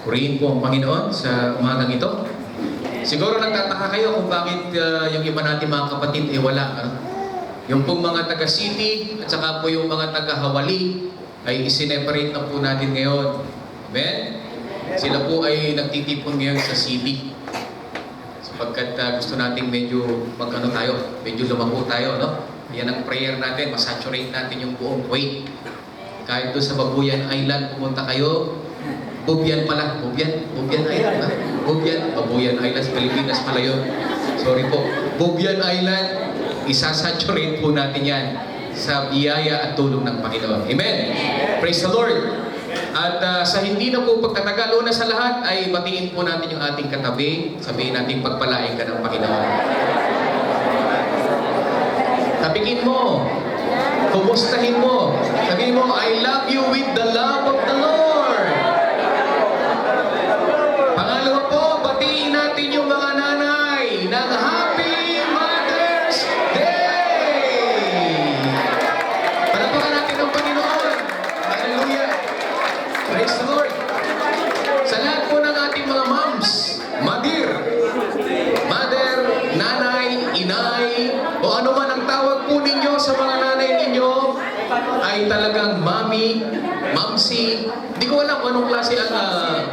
Purihin po ang Panginoon sa umagang ito. Siguro nagtataka kayo kung bakit yung iba natin mga kapatid wala. Ano? Yung pong mga taga-city at saka po yung mga taga-hawali ay isineparate na po natin ngayon. Amen? Sila po ay nagtitipon ngayon sa city. Sapagkat gusto natin medyo medyo lumako tayo, no? Yan ang prayer natin, masaturate natin yung buong Kuwait. Kahit doon sa Babuyan Island, pumunta kayo. Bubian pala, Bubian Island, ha? Babuyan Island, sa Pilipinas pala yun. Sorry po. Bubian Island, isasaturate po natin yan sa biyaya at tulong ng Panginoon. Amen? Praise the Lord! At sa hindi na po pagkatagal, una sa lahat ay batiin po natin yung ating katabi. Sabihin natin pagpalain ka ng Panginoon. Tapikin mo. Kumustahin mo. Sabihin mo, I love you with the love of the Lord. Pangalawa po, batiin natin yung mga nanay ng Happy Mother's Day. Palapakan natin ang Panginoon. Hallelujah. Praise the Lord. Sa lahat po ng ating mga moms, mother, nanay, inay, o ano man ang tawag po ninyo sa mga nanay ninyo, ay talagang mami, mamsi, hindi ko alam anong klase ang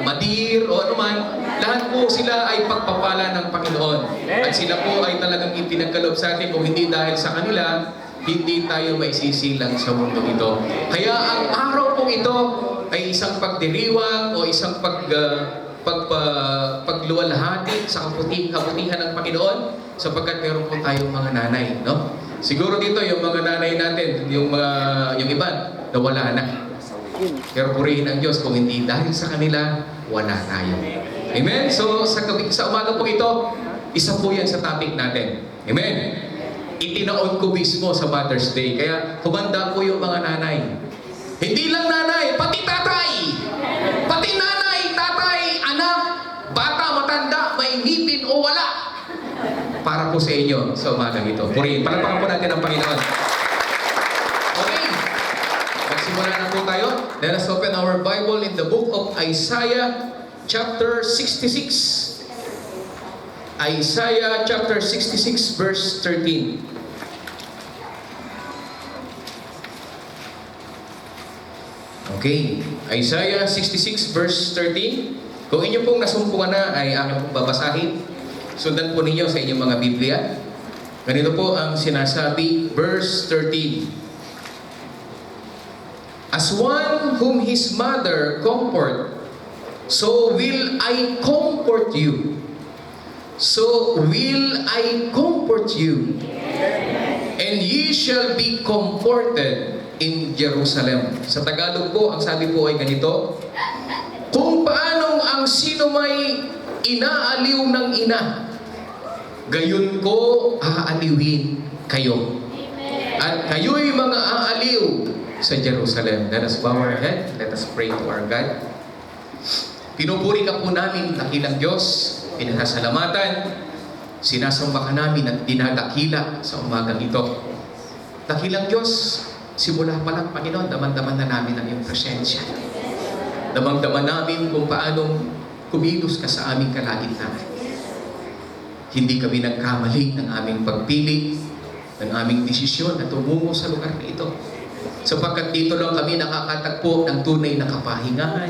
madir o ano man, lahat po sila ay pagpapala ng Panginoon. At sila po ay talagang ipinagkaloob sa atin, kung hindi dahil sa kanila, hindi tayo maisisilang sa mundo ito. Kaya ang araw pong ito ay isang pagdiriwang o isang pagluwalhati sa kabutihan ng Panginoon, sapagkat meron po tayong mga nanay, no? Siguro dito yung mga nanay natin, yung iba, nawala na. Pero purihin ang Diyos, kung hindi dahil sa kanila, wala tayo. Amen? So, sa umaga po ito, isa po yan sa topic natin. Amen? Itinaon ko mismo sa Mother's Day. Kaya, humanda po yung mga nanay. Hindi lang nanay, pati tatay! Pati nanay, tatay, anak, bata, matanda, may ngipin o wala. Para po sa inyo sa umagang ito. Purihin. Palapakan po natin ang Panginoon. Okay. Magsimula na po tayo. Let us open our Bible in the book of Isaiah chapter 66. Isaiah chapter 66 verse 13. Okay. Isaiah 66 verse 13. Kung inyo pong nasumpungan na ay aking pong babasahin. Sundan po ninyo sa inyong mga Biblia. Ganito po ang sinasabi, verse 13. As one whom his mother comfort, so will I comfort you. So will I comfort you. And ye shall be comforted in Jerusalem. Sa Tagalog po, ang sabi po ay ganito, kung paanong ang sino may inaaliw ng ina, gayon ko aaliwin kayo. At kayo'y mga aaliw sa Jerusalem. Let us bow our head. Let us pray to our God. Pinupuri ka po namin, dakilang Diyos. Pinasasalamatan. Sinasamba ka namin at dinadakila sa umagang ito. Dakilang Diyos, simula pa lang, Panginoon, daman-daman na namin ang iyong presensya. Damang-daman namin kung paanong kumilos ka sa aming kalagitnaan. Hindi kami nagkamali ng aming pagpili, ng aming desisyon na tumungo sa lugar na ito. Sapagkat dito lang kami nakakatagpo ng tunay na kapahingahan,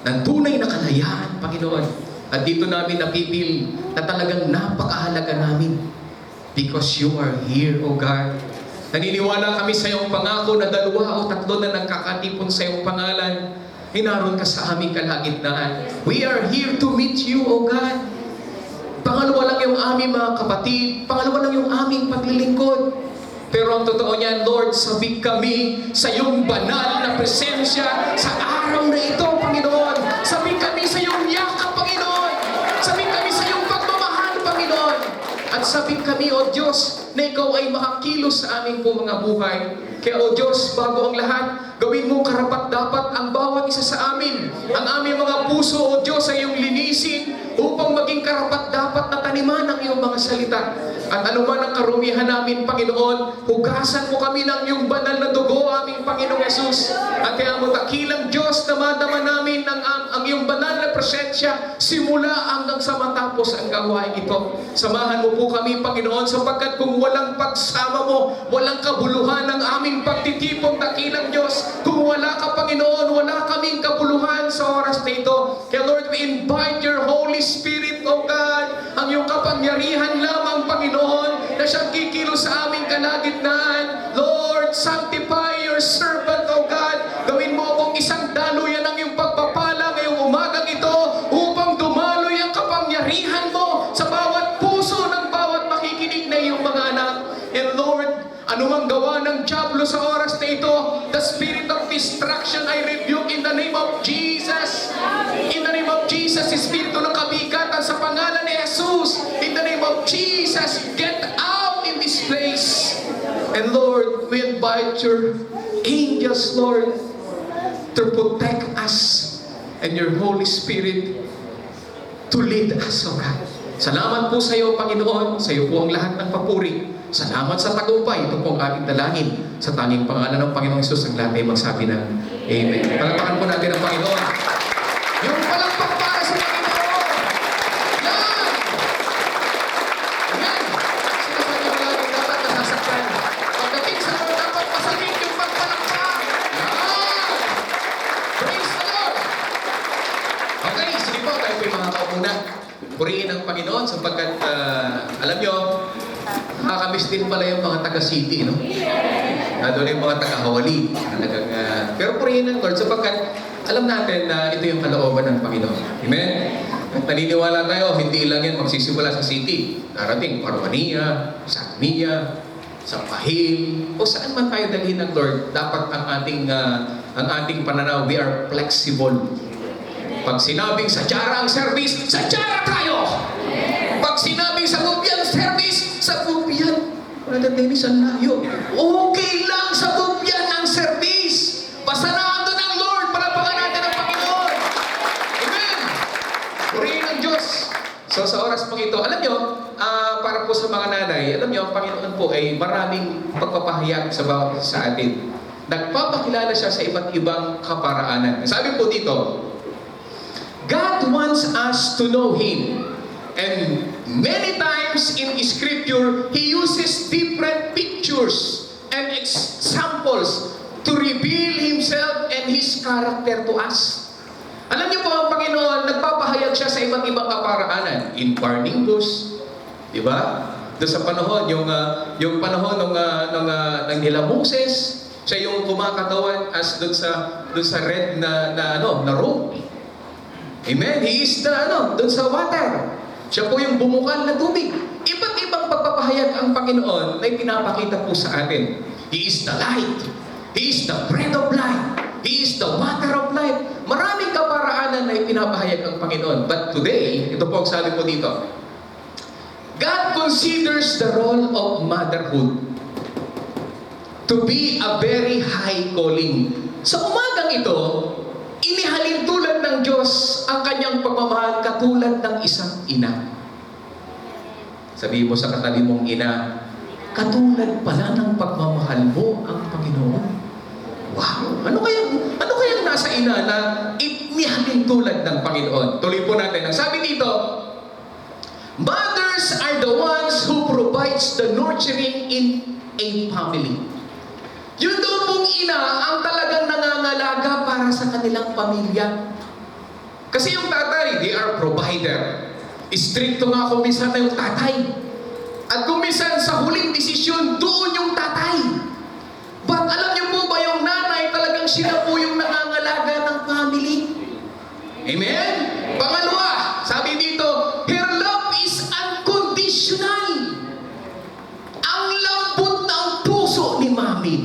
ng tunay na kalayaan, Panginoon. At dito namin napipil na talagang napakahalaga namin. Because you are here, O God. Naniniwala kami sa iyong pangako na 2 o 3 na nagkakatipon sa iyong pangalan. Hinaroon ka sa aming kalagitnaan. We are here to meet you, O God. Pangalawa lang yung aming mga kapatid. Pangalawa lang yung aming paglilingkod. Pero ang totoo niyan, Lord, sabik kami sa iyong banal na presensya sa araw na ito, Panginoon. Sabik kami sa iyong yakap, Panginoon. Sabik kami sa iyong pagmamahal, Panginoon. At sabik kami, O Diyos, na ikaw ay makakilos sa aming po mga buhay. Kaya o Diyos, bago ang lahat, gawin mo karapat-dapat ang bawat isa sa amin. Ang aming mga puso, o Diyos, ay iyong linisin upang maging karapat-dapat na taniman ang iyong mga salita. At anuman ang karumihan namin, Panginoon, hugasan mo kami ng iyong banal na dugo, aming Panginoong Yesus. At kaya mo takilang Diyos, namadama namin ang iyong banal na presensya simula hanggang sa matapos ang gawain ito. Samahan mo po kami, Panginoon, sapagkat kung walang pagsama mo, walang kabuluhan ng aming pagtitipon, takilang Diyos. Kung wala ka, Panginoon, wala kaming kabuluhan sa oras na ito. Kaya Lord, we invite your Holy Spirit, O God, ang iyong kapangyarihan lamang, Panginoon, na siyang kikilos sa aming kalagitnaan. Lord, sanctify your servant, O God. Gawin mo akong isang daluyan ng iyong pagpapala ngayong umagang ito upang dumaloy ang kapangyarihan mo sa bawat puso ng bawat makikinig na iyong mga anak. And Lord, anumang gawa ng diablo sa oras na ito, the spirit of destruction I rebuke in the name of Jesus. In the name of Jesus, espiritu ng kabigatan sa pangalan ni Jesus. In the name of Jesus, get out in this place. And Lord, we invite your angels, Lord, to protect us and your Holy Spirit to lead us, O God. Salamat po sa iyo, Panginoon. Sa iyo po ang lahat ng papuri. Salamat sa tagumpay. Ito po ang aking dalangin. Sa tanging pangalan ng Panginoong Hesus, ang lahat ay magsabi ng Amen. Palakpakan po natin ang Panginoon. Yung palakpak para sa Panginoon. Yan! Yan! Sinasabi ko lagi, dapat nasasaktan. Pagdating sa mga dapat masakit yung pagpalakpak. Yan! Praise the Lord! Okay, sige po, tayo po yung mga kaumuna. Purihin ang Panginoon sapagkat, alam nyo, nakakamiss din pala yung mga taga-city, no? Doon yung mga taga-hawali. Pero purihin ang Lord sapagkat alam natin na ito yung kalooban ng Panginoon. Amen? At naniniwala tayo, hindi lang yan magsisimula sa city. Darating, Parwania, sa Nia, sa Pahil, o saan man tayo dalhin ng Lord, dapat ang ating pananaw, we are flexible. Pag sinabing sa Jara ang service, sa Jara tayo! Pag sinabing sa Bubian service, sa Bubian. Brother Dennis, ang layo. Okay lang sa Bubian ang service. Basta na ando ng Lord, palapakan natin ang Panginoon. Amen! Purihin ang Diyos. So sa oras pang ito, alam nyo, para po sa mga nanay, alam nyo, ang Panginoon po ay maraming pagpapahayag sa bawat isa sa atin. Nagpapakilala siya sa iba't ibang kaparaanan. Sabi po dito, God wants us to know Him. And many times in Scripture, He uses different pictures and examples to reveal Himself and His character to us. Alam niyo po, ang Panginoon, nagpapahayag siya sa iba't ibang kaparaanan. In burning bush, di ba? Doon sa panahon, yung panahon ng nila Moses, siya yung kumakatawan as doon sa red na rope. Amen? He is doon sa water. Siya po yung bumukal na tubig. Iba't ibang pagpapahayag ang Panginoon na ipinapakita po sa atin. He is the light. He is the bread of life. He is the water of life. Maraming kaparaanan na ipinapahayag ang Panginoon. But today, ito po ang sabi ko dito. God considers the role of motherhood to be a very high calling. Sa umagang ito, inihalin tulad ng Diyos ang kanyang pagmamahal katulad ng isang ina. Sabihin mo sa katabi mong ina, katulad pala ng pagmamahal mo ang Panginoon. Wow! Ano kayang nasa ina na inihalin tulad ng Panginoon? Tuloy po natin. Ang sabi dito, mothers are the ones who provides the nurturing in a family. Yun daw pong ina ang talagang nangangalaga para sa kanilang pamilya. Kasi yung tatay, they are provider. Istrikto nga kumisan na yung tatay. At kumisan sa huling desisyon, doon yung tatay. But alam niyo po ba yung nanay, talagang sila po yung nangangalaga ng family. Amen? Pangalawa, sabi dito, her love is unconditional. Ang lambot ng puso ni mami.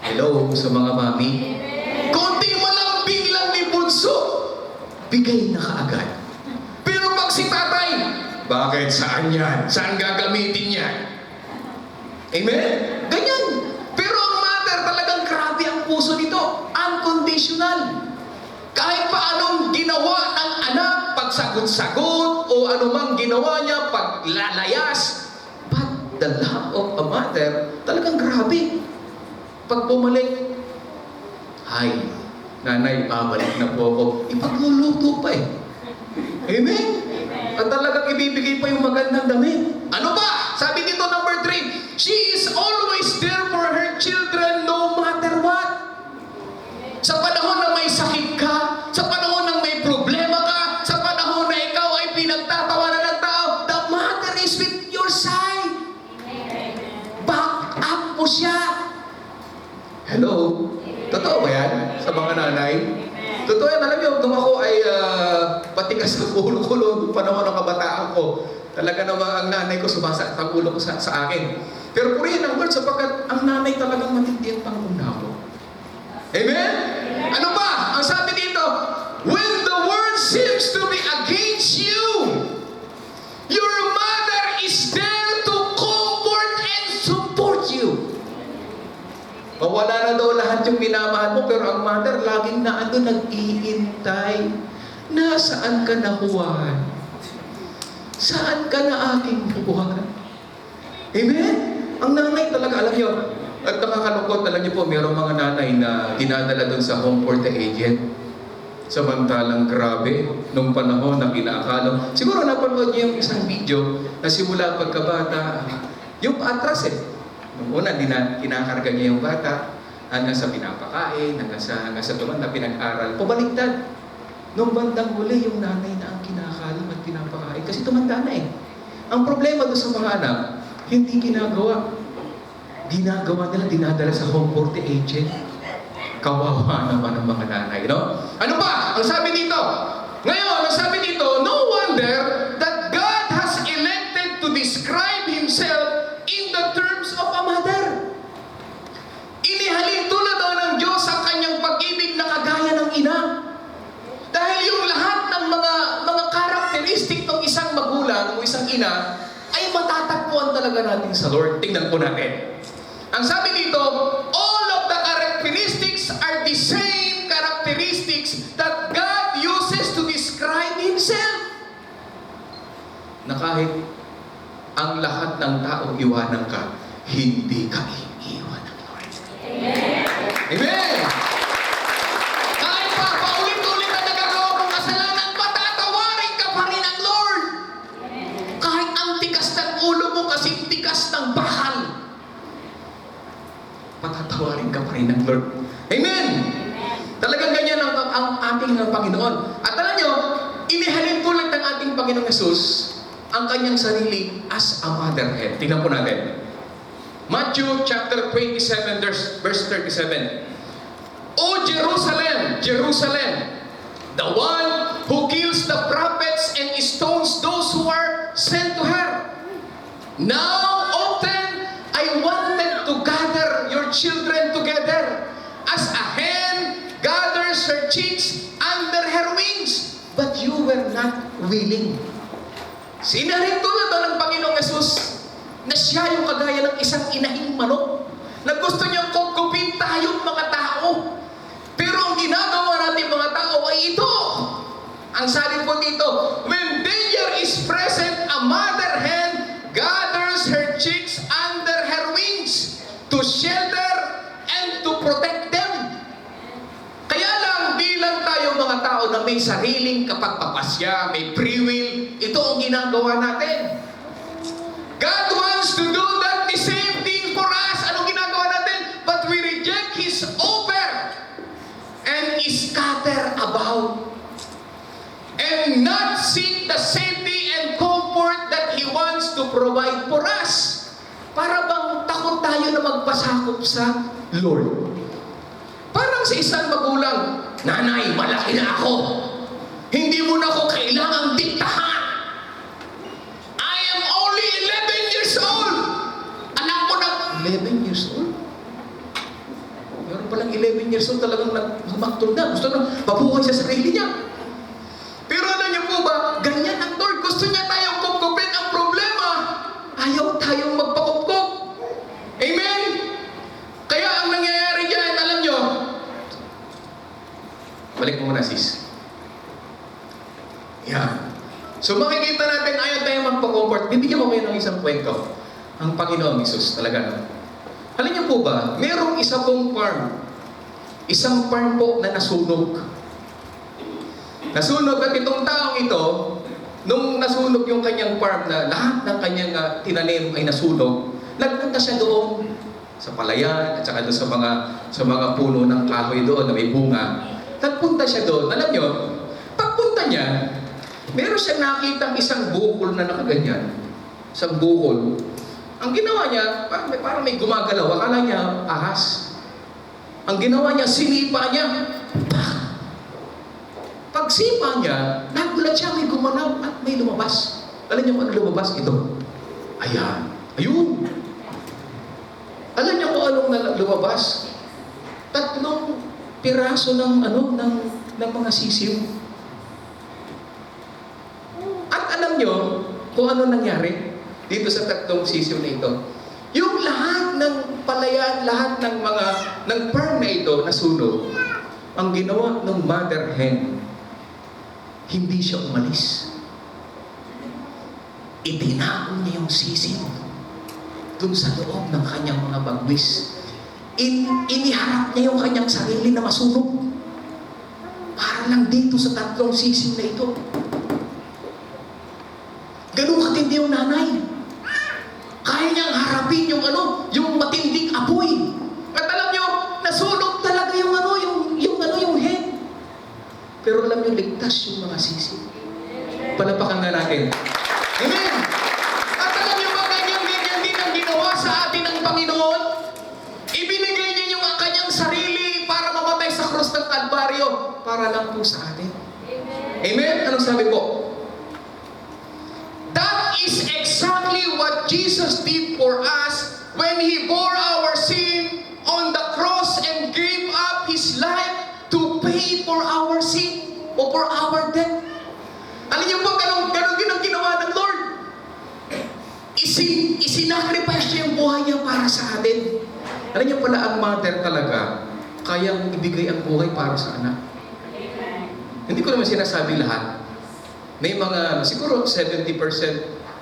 Hello sa mga mami. Konting malambing lang ni bunso, bigay na kaagad. Pero pag si tatay, Bakit? Saan yan? Saan gagamitin yan? Amen? Ganyan. Pero ang mother, talagang grabe ang puso nito. Unconditional. Kahit pa anong ginawa ng anak, pagsagot-sagot, o anumang ginawa niya, paglalayas. But the love of a mother, talagang grabe. Pag bumalik, "Hi, nanay, babalik na po ako." Ipagluluto pa eh. Amen? At talagang ibibigay pa yung magandang damit. Ano ba? Sabi dito, number 3, she is always there for her children no matter what. Sa panahon na may sakit ka, sa panahon na may problema ka, sa panahon na ikaw ay pinagtatawanan ng tao, the mother is with your side. Back up mo siya. Hello? Totoo ba yan sa mga nanay? Totoo yan. Alam niyo, nung ako ay patigas ng ulo ko noong panahon ng kabataan ko, talaga naman ang nanay ko sumasakit ang ulo ko sa akin. Pero purihin ang Lord sapagkat ang nanay talagang matindi ang panguna ko. Amen? Ano ba? Ang sabi dito, when the world seems to be against you, your mother is there to comfort and support you. Mawala na daw lahat yung minamahal mo, pero ang mother laging naando nag-iintay. Nasaan ka na, Juan? Saan ka na, aking Juan? Amen? Ang nanay talaga, alam niyo, at nakakalungkot, alam niyo po, mayroong mga nanay na dinadala doon sa home for the aged. Samantalang grabe, nung panahon na inaakala. Siguro napanood niyo yung isang video na simula pagkabata, yung paatras eh. Nung una, kinakarga niya yung bata, hanggang sa pinapakain, hanggang sa tuman na pinag-aral. Pabaliktad. Nung bandang huli, yung nanay na ang kinakalam at pinapakain. Kasi tumanda na eh. Ang problema doon sa mga anak, hindi ginagawa. Ginagawa nila, dinadala sa home for the aged. Kawawa naman ang mga nanay, no? Ano ba? Ang sabi dito, ngayon, ang sabi dito, no wonder that God has elected to describe Himself in the terms of a mother. Inihalin tulad daw ng Diyos ang kanyang pag-ibig na kagaya ng ina. Dahil yung lahat ng mga karakteristik ng isang magulang o isang ina ay matatagpuan talaga natin sa Lord. Tingnan po natin. Ang sabi dito, all of the characteristics are the same characteristics that God uses to describe Himself. Na kahit ang lahat ng tao iwanan ka, hindi ka iiwan ng Lord. Amen! Amen! Kahit pa paulit-ulit na nagagawa mong kasalanan, patatawarin ka pa rin ng Lord. Kahit ang tigas ng ulo mo kasing tigas ng bakal, patatawarin ka pa rin ng Lord. Amen! Talagang ganyan ang ating Panginoon. At alam nyo, inihalin tulad ng ating Panginoong Jesus ang kanyang sarili as a motherhead. Tingnan po natin. Matthew chapter 27, verse 37. O Jerusalem, Jerusalem, the one who kills the prophets and stones those who are sent to her. Now often I wanted to gather your children together as a hen gathers her chicks under her wings, but you were not willing. Sinarin tulad ng Panginoong Jesus na siya yung kagaya ng isang inahing manok na gusto niyang kukupin tayong mga tao. Pero ang ginagawa natin mga tao ay ito. Ang sabi po dito, when danger is present, a mother hen gathers her chicks under her wings to shelter and to protect them. Kaya lang, bilang tayo mga tao na may sariling kapagpapasya, may free will, ito ang ginagawa natin. God wants to do that the same thing for us. Anong ginagawa natin? But we reject His offer and scatter about and not seek the safety and comfort that He wants to provide for us. Para bang takot tayo na magpasakop sa Lord? Parang sa isang magulang, nanay, malaki na ako. Hindi mo na ako kailangang diktahan. I am only 11 years old. Anak mo na 11 years old? Meron palang 11 years old talagang nagmaktol na. Gusto na pabuhay sa sarili niya. Pero alam niyo po ba, ganyan ang Lord. Gusto niya tayong kumkupin Yan. So makikita natin, ayaw tayo magpa-comfort. Bibigyan ko kayo ng isang kwento. Ang Panginoong Hesus talaga. No? Alam niyo po ba, merong isa pong farm. Isang farm po na nasunog. Nasunog at itong taong ito, nung nasunog yung kanyang farm na lahat ng kanyang tinanim ay nasunog, nagpunta siya doon sa palayan at saka doon sa mga puno ng kahoy doon na may bunga. Nagpunta siya doon. Alam niyo, pagpunta niya, meron siyang nakitang isang bukol na nakaganyan. Isang bukol. Ang ginawa niya, parang may gumagalaw. Akala niya, ahas. Ang ginawa niya, sinipa niya. Pagsipa niya, nagulat siya, may gumanaw at may lumabas. Alam niyo kung ano lumabas? Ito. Ayan. Ayun. Alam niyo kung anong lumabas? 3 piraso ng mga sisiw. At alam niyo kung ano nangyari dito sa 3 sisiw na ito. Yung lahat ng palayan, lahat ng farm na ito nasunog, ang ginawa ng mother hen, hindi siya umalis. Itinakon niya yung sisiw dun sa loob ng kanyang mga bagwis. Iniharap niya yung kanyang sarili na masunog. Para lang dito sa 3 sisiw na ito. Ganun katindi yung nanay. Kaya niyang harapin yung matinding apoy. At alam niyo, nasunog talaga yung hen. Pero alam niyo, ligtas yung mga sisiw. Palapakan nga natin. Amen! At alam niyo ba, ganyan din ang ginawa sa atin ng Panginoon? Ibinigay niya yung kanyang sarili para mamatay sa krus ng Kalbaryo para lang po sa atin. Amen? Anong sabi po? That is exactly what Jesus did for us when He bore our sin on the cross and gave up His life to pay for our sin o for our debt. Alam niyo po, ganun din ang ginawa ng Lord. Isinacrifice niya yung buhay niya para sa atin. Alam niyo pala, ang mother talaga, kayang ibigay ang buhay para sa anak. Hindi ko naman sinasabi lahat. May mga, siguro 70%,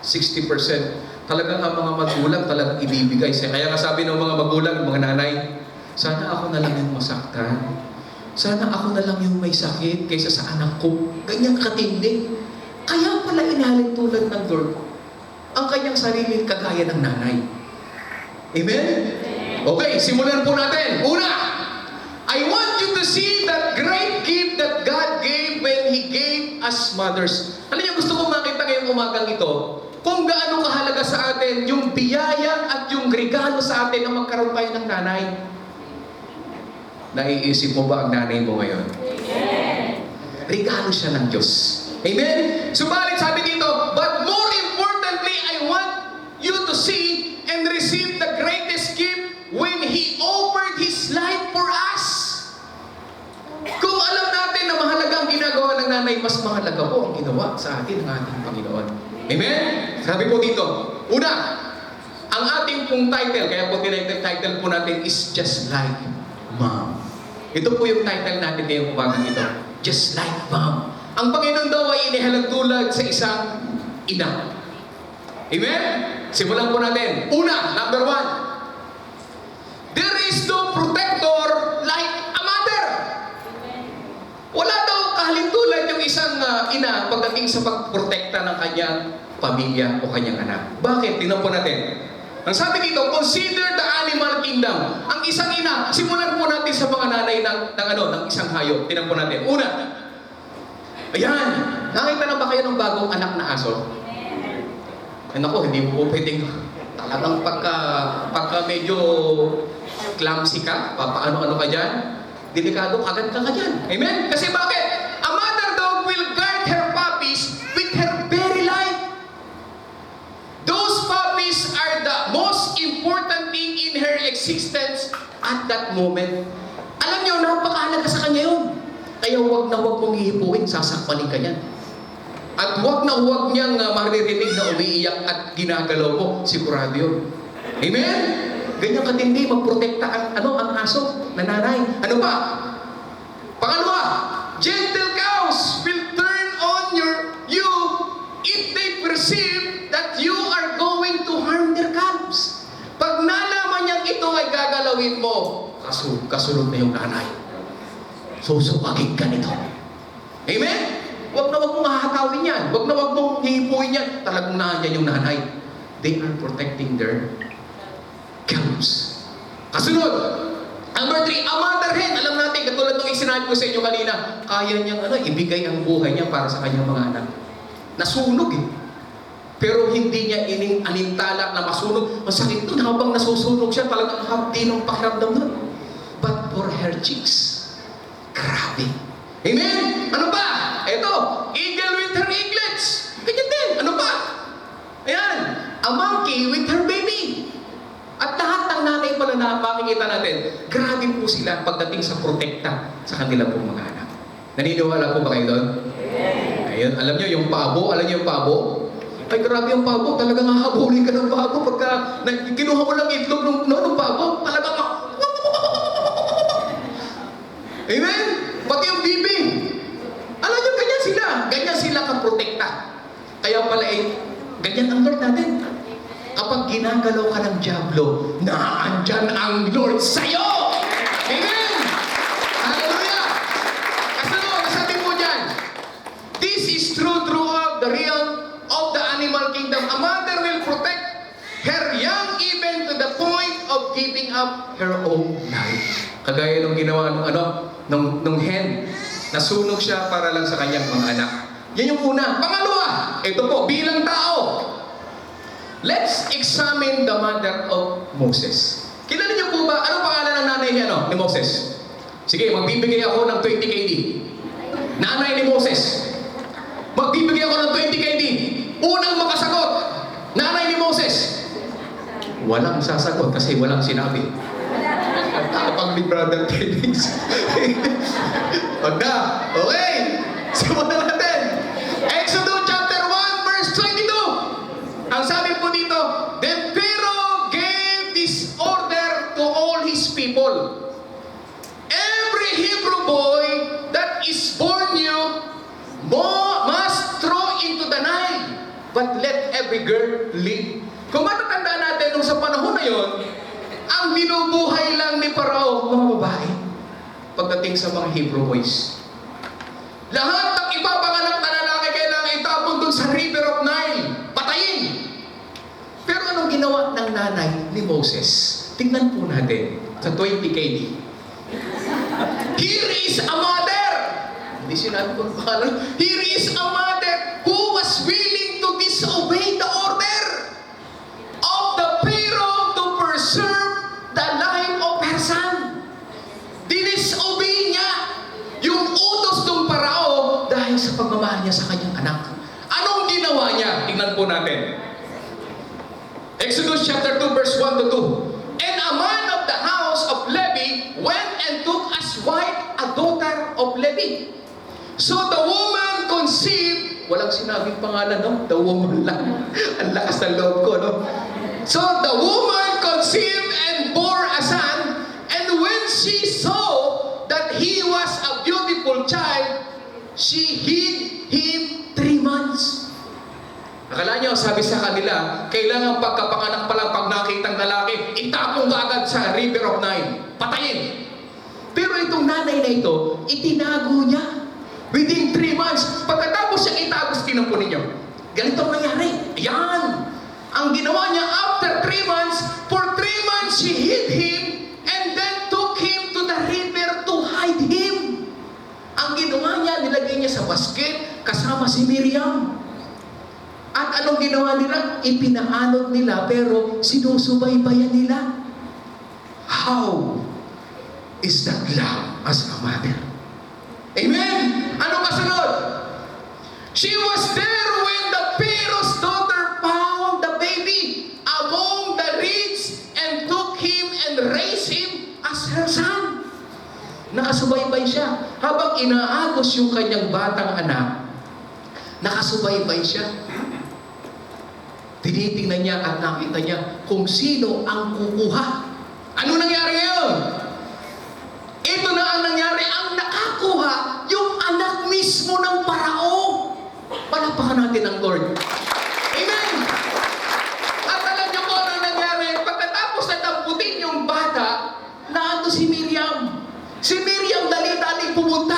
60%, talagang ang mga magulang talagang ibibigay siya. Kaya nga sabi ng mga magulang, mga nanay, sana ako na lang yung masaktan. Sana ako na lang yung may sakit kaysa sa anak ko. Ganyan katindi. Kaya pala inahalin tulad ng Lord ang kanyang sarili kagaya ng nanay. Amen? Okay, simulan po natin. Una, I want you to see that great gift that God gave when He gave us mothers. Alam niyo, gusto kong makita ngayong umagang ito kung gaano kahalaga sa atin yung biyaya at yung regalo sa atin na magkaroon tayo ng nanay. Naiisip mo ba ang nanay mo ngayon? Amen. Regalo siya ng Diyos. Amen? Subalit sabi dito, but more importantly, I want you to see and receive the greatest gift when He offered His life for us. Kung alam natin na mahalaga ang ginagawa ng nanay, mas mahalaga po ang ginawa sa atin ng ating Panginoon. Amen? Sabi po dito, una, ang ating pong title, kaya po title po natin is Just Like Mom. Ito po yung title natin ngayong umagang ito. Just Like Mom. Ang Panginoon daw ay inihalagtulad sa isang ina. Amen? Simulan po natin. Una, number 1. There is no protector like a mother. Wala daw kahalintulad yung isang ina pagdating sa pagprotekta ng kanyang pamilya o kanyang anak. Bakit? Tingnan po natin. Ang sabi dito, consider the animal kingdom. Ang isang ina, simulan po natin sa mga nanay ng isang hayop. Tingnan po natin. Una, ayan, nakita na ba kayo ng bagong anak na aso? Ay naku, hindi mo po pwedeng talagang pagka medyo clumsy ka, paano-ano ka dyan, delikado, agad ka dyan. Amen? Kasi bakit? A mother dog will guard her puppies with her very life. Those puppies are the most important thing in her existence at that moment. Alam niyo, napakahalaga sa kanya yun. Kaya huwag na huwag mong hihipuin, sasakpanin ka yan. At huwag na huwag niyang maririnig na umiiyak at ginagalaw mo, sigurado yun. Amen? Ganyan katindi, magprotekta ang aso na nanay. Ano pa? Pangalawa, gentle cows will turn on your susupagin ka nito. Amen? Huwag na huwag mong hahakawin yan. Huwag na huwag mong hihipuin yan. Talagang nandiyan yung nanay. They are protecting their cubs. Kasunod, number 3, a mother hen. Alam natin, katulad nung sinabi ko sa inyo kanina, kaya niyang ibigay ang buhay niya para sa kanyang mga anak. Nasunog eh. Pero hindi niya anintala na masunog. Masakit nun habang nasusunog siya, talagang hapdi ng pakiramdam nun. But for her cheeks, grabe. Amen? Ano ba? Ito, eagle with her eaglets. Ganyan din. Ano pa? Ayan, a monkey with her baby. At lahat ng nanay pala na makikita natin, grabe po sila pagdating sa protekta sa kanilang pong mga anak. Naniniwala po ba kayo doon? Ayun, alam niyo yung pabo? Alam niyo yung pabo? Ay, grabe yung pabo. Talagang hahabulin ka ng pabo pagka kinuha mo lang itlog ng pabo. Talagang Amen? Pati yung bibi. Alam niyo, ganyan sila. Ganyan sila kaprotekta. Kaya pala ganyan ang Lord natin. Kapag ginagalaw ka ng diablo, naandyan ang Lord sa'yo! Amen! Hallelujah! Kasunod, sabi po dyan, this is true throughout the realm of the animal kingdom. A mother will protect her young even to the point of giving up her own life. Kagaya nung ginawa nung hen, nasunog siya para lang sa kanyang mga anak. Yan yung una. Pangalawa, ito po, bilang tao. Let's examine the mother of Moses. Kilala niyo po ba, ano pangalan ng nanay ni Moses? Sige, magbibigay ako ng 20 KD. Nanay ni Moses. Magbibigay ako ng 20 KD. Unang makasagot, nanay ni Moses. Walang sasagot kasi walang sinabi. Kapag Big Brother Tapings. Wag na. Okay. Simulan natin. Exodus chapter 1 verse 22. Ang sabi po dito, then Pharaoh gave this order to all his people. Every Hebrew boy that is born new must throw into the Nile, but let every girl live. Kung matatandaan natin nung sa panahon na yon, ang binubuhay lang ni Parao, mga babae, pagdating sa mga Hebrew boys. Lahat ng ipapanganak na lalaki kailangan itapon dun sa River of Nile. Patayin! Pero anong ginawa ng nanay ni Moses? Tingnan po natin sa 20 KD. Here is a mother! Hindi sinabi ko pangalan. Here is a mother who was willing to disobey the order of the Pharaoh to preserve the life of her son. Dinisobey niya yung utos ng Parao dahil sa pagmamahal niya sa kanyang anak. Anong ginawa niya? Tingnan po natin. Exodus chapter 2 verse 1 to 2. And a man of the house of Levi went and took as wife a daughter of Levi. So the woman conceived, walang sinabing pangalan, no? The woman lang. Ang lakas ng loob ko, no? So the woman conceived and bore a son, and when she saw that he was a beautiful child, she hid him 3 months. Akala niyo, sabi sa kanila, kailangan pagkapanganak pa lang pag nakitang lalaki, itapong agad sa River of Nile. Patayin. Pero itong nanay na ito, itinago niya. Within 3 months, pagkatapos siyang itago, tinampo ninyo. Ganito ang nangyari. Ayan. Ang ginawa niya, after 3 months, for 3 months, she hid him and then took him to the river to hide him. Ang ginawa niya, nilagay niya sa basket kasama si Miriam. At anong ginawa nila? Ipinaanod nila pero sinusubaybayan nila. How is that love as a mother? Amen! Anong kasunod? She was there when the Pharaoh's daughter found the baby among the reeds and took him and raised him as her son. Nakasubaybay siya. Habang inaagos yung kanyang batang anak, nakasubaybay siya. Tinitingnan niya at nakita niya kung sino ang kukuha. Ano nangyari ngayon? Ito na ang nangyari. Ang nakakuha, yung anak mismo ng Parao. Palapakan natin ang Lord. Amen! At alam niyo po ano nangyari? Pagkatapos na tamputin yung bata, naando si Miriam. Si Miriam dali-dali pumunta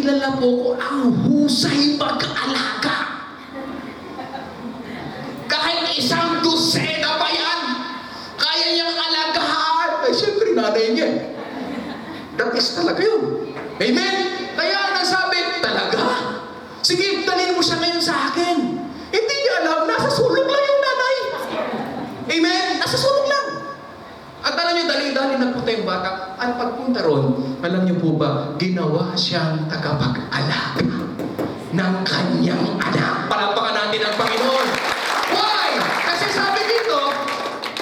kilala po ko ang husay mag-alaga. Kahit isang dosena pa yan, kaya niyang alagahan. Ay, siyempre, nanay niya. That is talaga yun. Amen? Kaya nagsabi, talaga? Sige, dalhin mo siya ngayon sa akin. Hindi niya alam, nasa sulok lang yung nanay. Amen? Nasa sulok lang. At alam niyo, dali-dali nagpunta yung bata. At pagpunta ron, alam niyo po ba, ginawa siyang tagapag-alaga ng kanyang anak. Palapakan natin ang Panginoon. Why? Kasi sabi dito,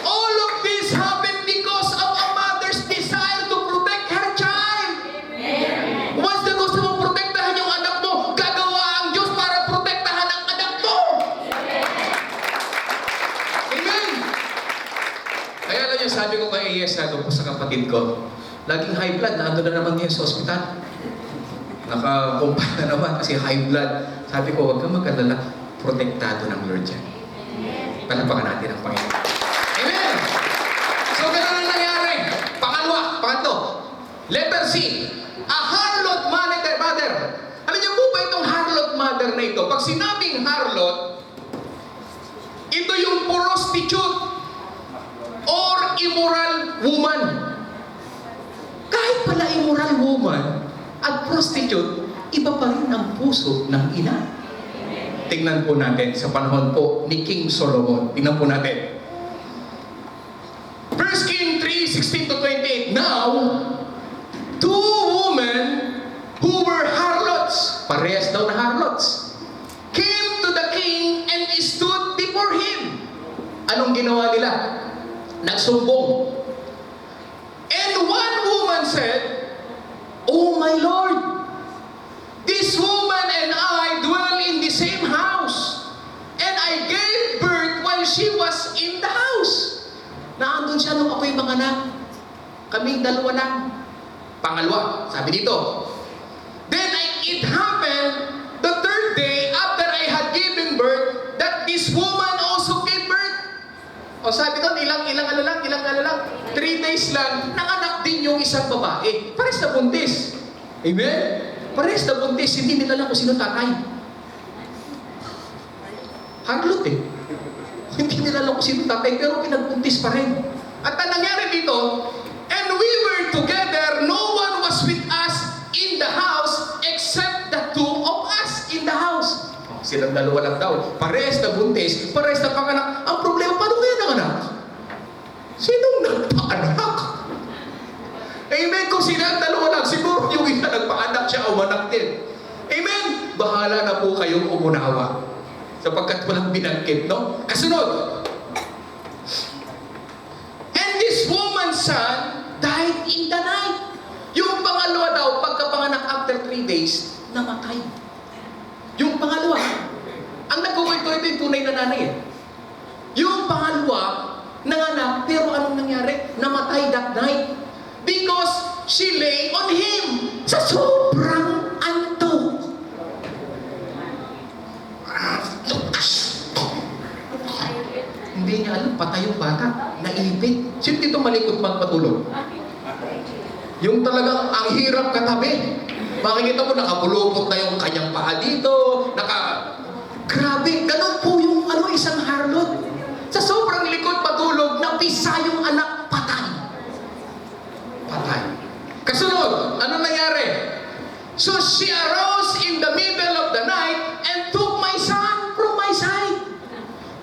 all of this happened because of a mother's desire to protect her child. Amen. Once na gusto mong protektahan yung anak mo, gagawa ang Diyos para protektahan ang anak mo. Amen. Kaya alam niyo, sabi ko kay Iyesa, doon po sa kapatid ko, laging high blood, naando na naman niya sa ospital. Nakakumpay na naman kasi high blood. Sabi ko, huwag kang mag-alala, protektado ng Lord yan. Palapakan natin ang Panginoon. Amen! So, ganun ang nangyari. Pangatlo. Letter C. A harlot mother. Alam niyo po ba itong harlot mother na ito? Pag sinabing harlot, ito yung prostitute or immoral woman. Kahit pala immoral woman at prostitute, iba pa rin ang puso ng ina. Tingnan po natin sa panahon po ni King Solomon. Tingnan po natin. 1 King 3:16-28. Now, two women who were harlots, parehas daw na harlots, came to the king and stood before him. Anong ginawa nila? Nagsumbong. And one woman said, "Oh my Lord, this woman and I dwell in the same house, and I gave birth while she was in the house." Naandun siya nung ako'y mga anak. Kaming dalawa lang. Pangalawa, sabi dito, "Then it happened the third day after I had given birth that this woman also gave birth." O sabi doon, ilang 3 days lang, nanganak din yung isang babae. Pares na buntis. Amen? Pares na buntis, hindi nila alam kung sino tatay. Harlot eh. Hindi nila alam kung sino tatay, pero pinagbuntis pa rin. At ang nangyari dito, "And we were together, no one was with us in the house except the two of us in the house." Silang dalawa lang daw. Pares na buntis, pares na panganak. Ang problema, paano kaya nanganak? Sinong nagpaanak? Amen? Kung sila dalawa lang, siguro yung isa nagpaanak siya, umanak din. Amen? Bahala na po kayong umunawa. Sapagkat walang binangkit, no? Kasunod. "And this woman's son died in the night." Yung pangalawa daw, pagkapanganak after 3 days, namatay. Yung pangalawa, ang nagkukwento ito yung tunay na nanay eh. Yung pangalawa, nanganak, pero anong nangyari? Namatay that night. Because she lay on him sa sobrang antok. Hindi niya alam, patay yung bata. Naipit. Sino dito malikot magpatulog? Yung talagang ang hirap katabi. Makikita mo, nakapulupot na yung kanyang paa dito. Grabe, ganun po yung isang harlot. Sa sobrang likod patulog, napisa yung anak, patay. Patay. Kasunod, ano nangyari? "So she arose in the middle of the night and took my son from my side."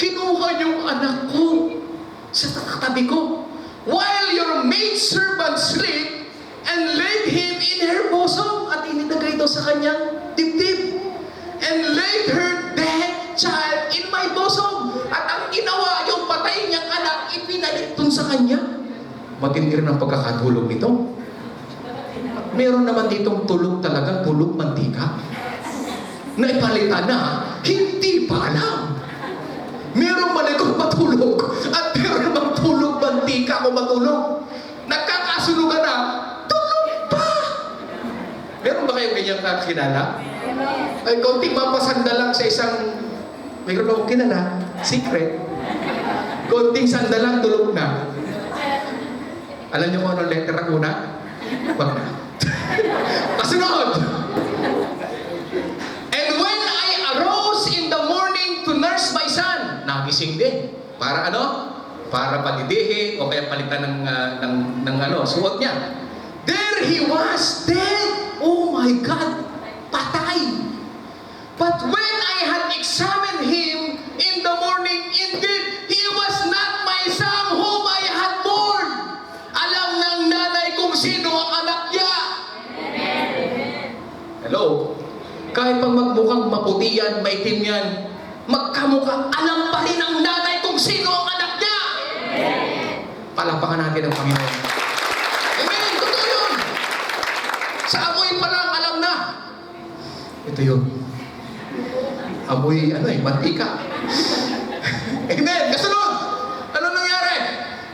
Kinuha yung anak ko sa katabi ko, "while your maidservant sleep, and laid him in her bosom," at inilagay ito sa kanyang dibdib, "and laid her dead child in my bosom." At ang ginawa, yung patay niyang anak, ipinalit dun sa kanya. Matindi rin ang pagkakatulog nito. Meron naman ditong tulog talaga, tulog mantika. Na ipalitan na, hindi pa alam. Merong malikot matulog, at meron namang tulog mantika kung matulog. Nagkakasunugan na, tulog pa! Meron ba kayong ganyang kakilala? Ay, konting mapasanda lang sa isang, mayroon akong kilala, secret. Konting sanda lang, tulog na. Alam niyo kung anong letter ang una? Wag na. Kasunod! gising din. Para ano? Para palidehe o kaya palitan ng suot niya. There he was, dead. Oh my God, patay. But when I had examined him in the morning, indeed, he was not my son whom I had born. Alam ng nanay kung sino ang anak niya. Hello? Kahit pang magmukhang maputi yan, maitim yan, magkamukha, alam pa rin ang nanay kung sino ang anak niya. Palapakan natin ang Panginoon. Amen! Totoo yun! Sa amoy pa lang, alam na. Ito yun. Amoy, mantika. Amen! Kasunod! Ano nangyari?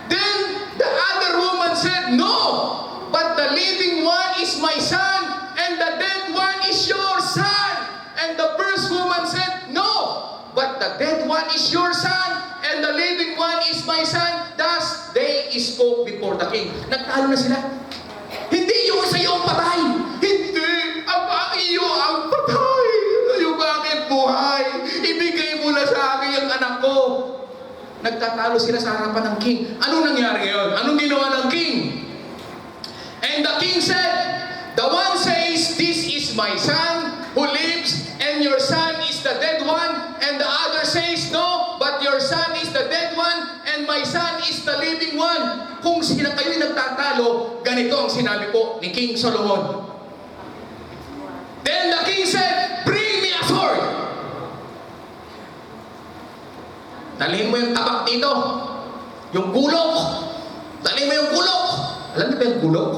Then, the other woman said, no! But the living one is my son, and the dead one is your son. And the first woman said, no! But the dead one is your son, and the living one is my son. Thus, they spoke before the king. Nagtalo na sila. Hindi yung sa iyo ang patay. Hindi. Ang iyo ang patay. Yung bakit buhay. Ibigay mo na sa akin yung anak ko. Nagtatalo sila sa harapan ng king. Anong nangyari ngayon? Anong ginawa ng king? And the king said, the one says, this is my son who lives, and your son is the dead one. And the other says, no, but your son is the dead one, and my son is the living one. Kung sila kayo'y nagtatalo, ganito ang sinabi po ni King Solomon. Then the king said, bring me a sword. Dalhin mo yung tabak dito. Yung gulok. Dalhin mo yung gulok. Alam niyo ba yung gulok?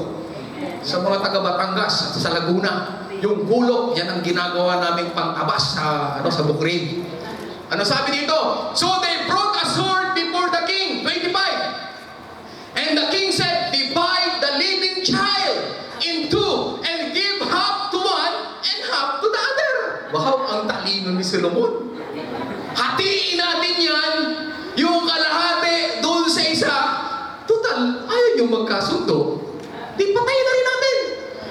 Sa mga taga Batangas, sa Laguna, yung gulok, yan ang ginagawa naming pangtabas sa bukrid. Ano sabi dito? So they brought a sword before the king. 25. And the king said, divide the living child in two and give half to one and half to the other. Wow, ang talino ni Solomon. Hatiin natin yan, yung kalahati doon sa isa. Total, ayaw yung magkasundo. Di patayin na rin natin.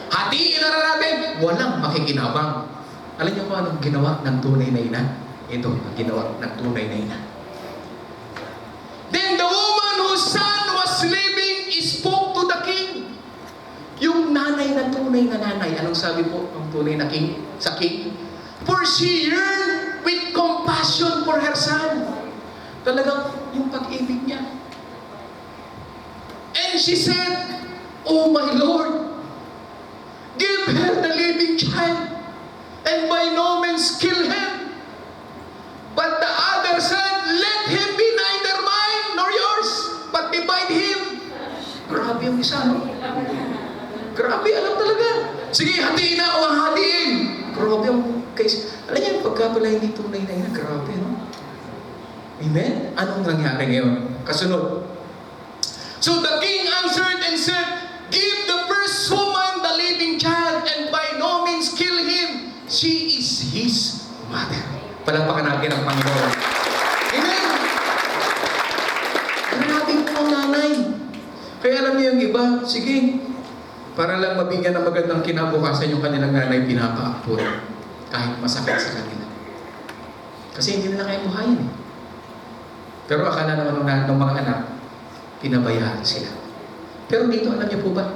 Hatiin na rin natin. Walang makikinabang. Alam niyo kung anong ginawa ng tunay na ina? Ito ang ginawa ng tunay na ina. Then the woman whose son was living spoke to the king. Yung nanay na tunay na nanay, anong sabi po ng tunay na king? Sa king? For she yearned with compassion for her son. Talagang yung pag-ibig niya. And she said, oh my Lord, give her the living child, and by no means kill him. But the other said, let him be neither mine nor yours, but divide him. Grabe yung isa, no? Grabe, alam talaga. Sige, hatiin na o hatiin. Grabe yung case. Alam niyo, pagka pala hindi tunay na ina, grabe, no? Amen? Anong nangyari ngayon? Kasunod. So the king answered and said, give the first woman the living child, and by no means kill him. She is his mother. Palapakan natin ang Panginoon. Amen? Grabe po ang nanay. Kaya alam niyo yung iba, sige, para lang mabigyan ng magandang kinabukasan yung kanilang nanay, pinapaakpon. Kahit masakit sa kanila. Kasi hindi nila kaya buhayin. Pero akala naman ng mga anak, pinabayaan sila. Pero dito, alam niyo po ba?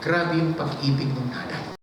Grabe yung pag-ibig ng nanay.